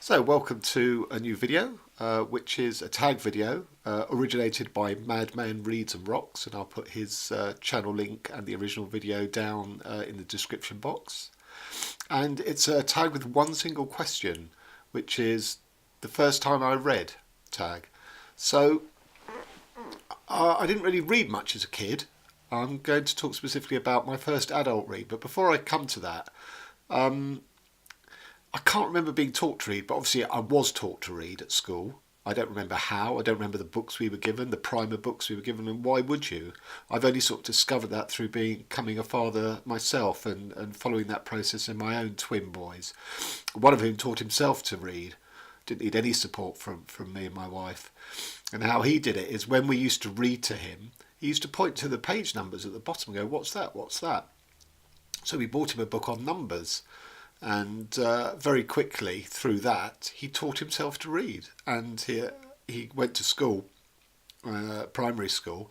So welcome to a new video, which is a tag video originated by Madman Reads and Rocks, and I'll put his channel link and the original video down in the description box. And it's a tag with one single question, which is the first time I read tag. So I didn't really read much as a kid. I'm going to talk specifically about my first adult read, but before I come to that, I can't remember being taught to read, but obviously I was taught to read at school. I don't remember how. I don't remember the books we were given, the primer books we were given, and why would you? I've only sort of discovered that through becoming a father myself and following that process in my own twin boys, one of whom taught himself to read. Didn't need any support from me and my wife. And how he did it is when we used to read to him, he used to point to the page numbers at the bottom and go, "What's that? What's that?" So we bought him a book on numbers. And very quickly through that, he taught himself to read. And he went to school, primary school,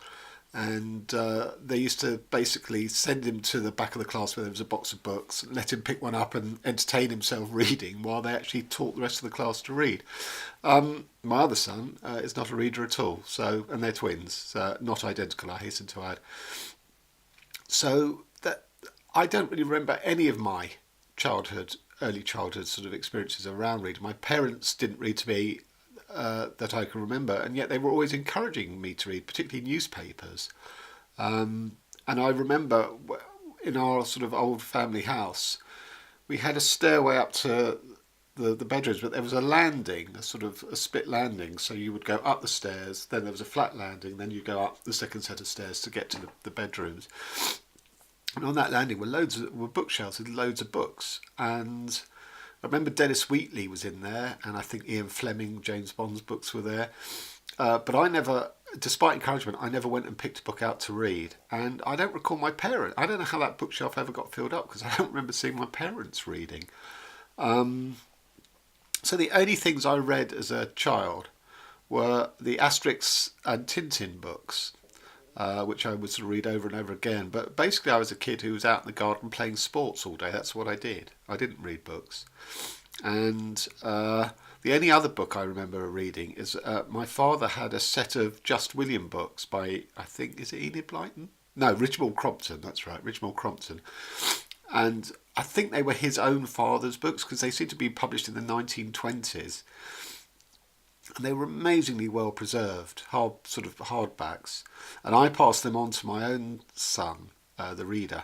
and they used to basically send him to the back of the class where there was a box of books, let him pick one up and entertain himself reading while they actually taught the rest of the class to read. My other son is not a reader at all, and they're twins, not identical, I hasten to add. So that I don't really remember any of my early childhood sort of experiences around reading. My parents didn't read to me that I can remember, and yet they were always encouraging me to read, particularly newspapers. And I remember in our sort of old family house, we had a stairway up to the bedrooms, but there was a landing, a sort of a split landing. So you would go up the stairs, then there was a flat landing, then you go up the second set of stairs to get to the bedrooms. And on that landing were bookshelves with loads of books. And I remember Dennis Wheatley was in there, and I think Ian Fleming, James Bond's books were there. But I never, despite encouragement, I never went and picked a book out to read. And I don't recall my parents. I don't know how that bookshelf ever got filled up because I don't remember seeing my parents reading. So the only things I read as a child were the Asterix and Tintin books. Which I would sort of read over and over again. But basically I was a kid who was out in the garden playing sports all day. That's what I did. I didn't read books. And the only other book I remember reading is my father had a set of Just William books by, I think, is it Enid Blyton? No, Richard Crompton, that's right, Richard Crompton. And I think they were his own father's books because they seem to be published in the 1920s. And they were amazingly well preserved, sort of hardbacks. And I passed them on to my own son, the reader.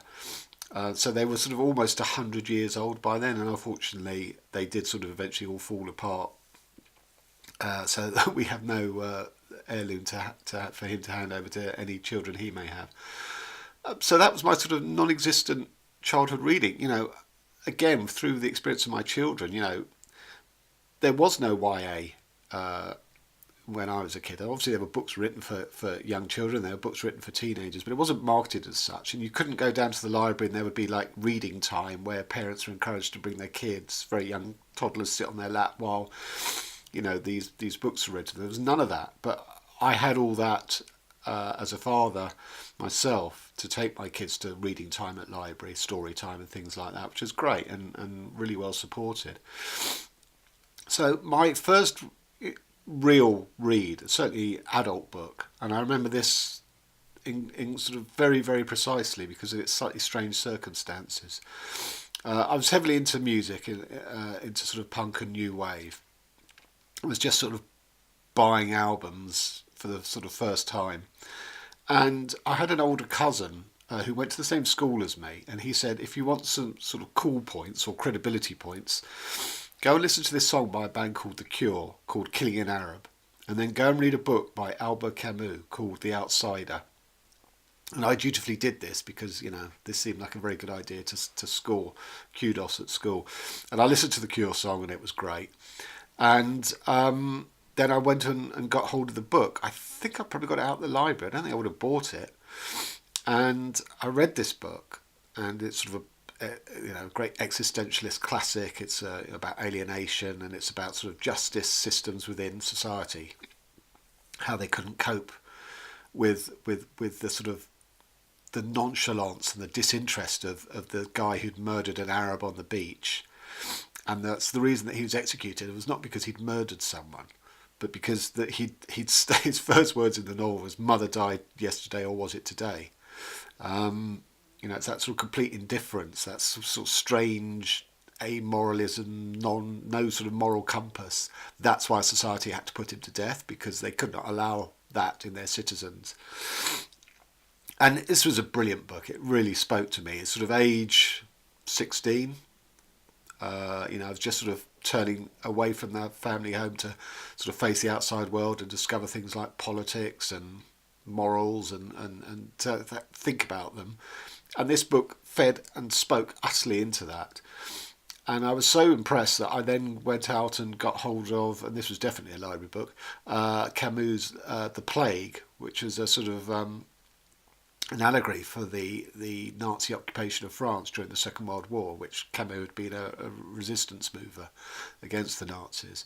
So they were sort of almost 100 years old by then, and unfortunately they did sort of eventually all fall apart. So that we have no heirloom for him to hand over to any children he may have. So that was my sort of non-existent childhood reading. Again, through the experience of my children, there was no YA. When I was a kid. Obviously there were books written for young children, there were books written for teenagers, but it wasn't marketed as such, and you couldn't go down to the library and there would be like reading time where parents were encouraged to bring their kids, very young toddlers, sit on their lap while these books were read to them. There was none of that, but I had all that as a father myself to take my kids to reading time at library, story time and things like that, which is great and really well supported. So my first real read, certainly adult book, and I remember this in sort of very, very precisely because of its slightly strange circumstances. I was heavily into music, into sort of punk and new wave. I was just sort of buying albums for the sort of first time. And I had an older cousin who went to the same school as me, and he said, if you want some sort of cool points or credibility points, go and listen to this song by a band called The Cure, called Killing an Arab. And then go and read a book by Albert Camus called The Outsider. And I dutifully did this because, this seemed like a very good idea to score kudos at school. And I listened to The Cure song and it was great. And then I went and got hold of the book. I think I probably got it out of the library. I don't think I would have bought it. And I read this book, and it's sort of a great existentialist classic. It's about alienation, and it's about sort of justice systems within society, how they couldn't cope with the sort of the nonchalance and the disinterest of the guy who'd murdered an Arab on the beach, and that's the reason that he was executed. It was not because he'd murdered someone, but because that his first words in the novel was "Mother died yesterday, or was it today?" It's that sort of complete indifference, that sort of strange amoralism, no sort of moral compass. That's why society had to put him to death, because they could not allow that in their citizens. And this was a brilliant book. It really spoke to me. It's sort of age 16. I was just sort of turning away from that family home to sort of face the outside world and discover things like politics and morals and to think about them. And this book fed and spoke utterly into that. And I was so impressed that I then went out and got hold of, and this was definitely a library book, Camus' The Plague, which is a sort of an allegory for the Nazi occupation of France during the Second World War, which Camus had been a resistance mover against the Nazis.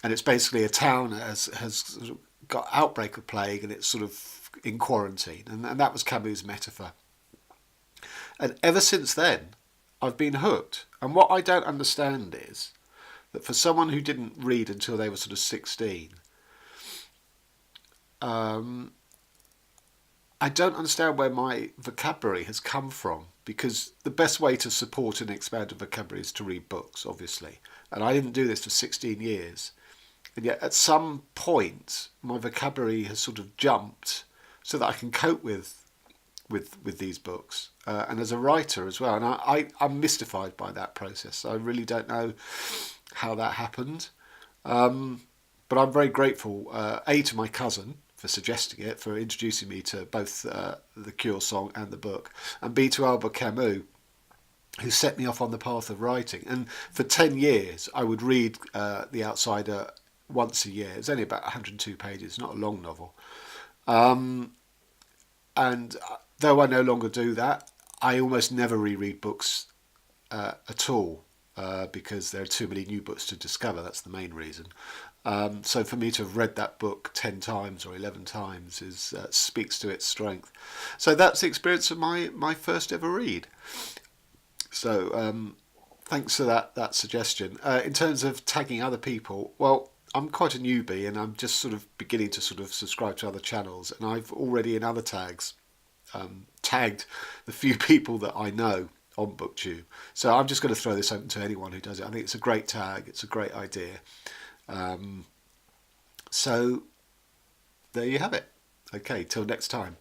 And it's basically a town that has sort of got outbreak of plague, and it's sort of in quarantine. And that was Camus' metaphor. And ever since then, I've been hooked. And what I don't understand is that for someone who didn't read until they were sort of 16, I don't understand where my vocabulary has come from, because the best way to support an expanded vocabulary is to read books, obviously. And I didn't do this for 16 years. And yet at some point, my vocabulary has sort of jumped so that I can cope with these books. And as a writer as well. And I'm mystified by that process. I really don't know how that happened. But I'm very grateful, A, to my cousin for suggesting it, for introducing me to both the Cure song and the book, and B, to Albert Camus, who set me off on the path of writing. And for 10 years, I would read The Outsider once a year. It's only about 102 pages, not a long novel. And though I no longer do that, I almost never reread books at all, because there are too many new books to discover. That's the main reason. So for me to have read that book 10 times or 11 times speaks to its strength. So that's the experience of my first ever read. So thanks for that suggestion. In terms of tagging other people, well, I'm quite a newbie and I'm just sort of beginning to sort of subscribe to other channels, and I've already in other tags tagged the few people that I know on BookTube. So I'm just going to throw this open to anyone who does it. I think it's a great tag. It's a great idea. So there you have it. Okay, till next time.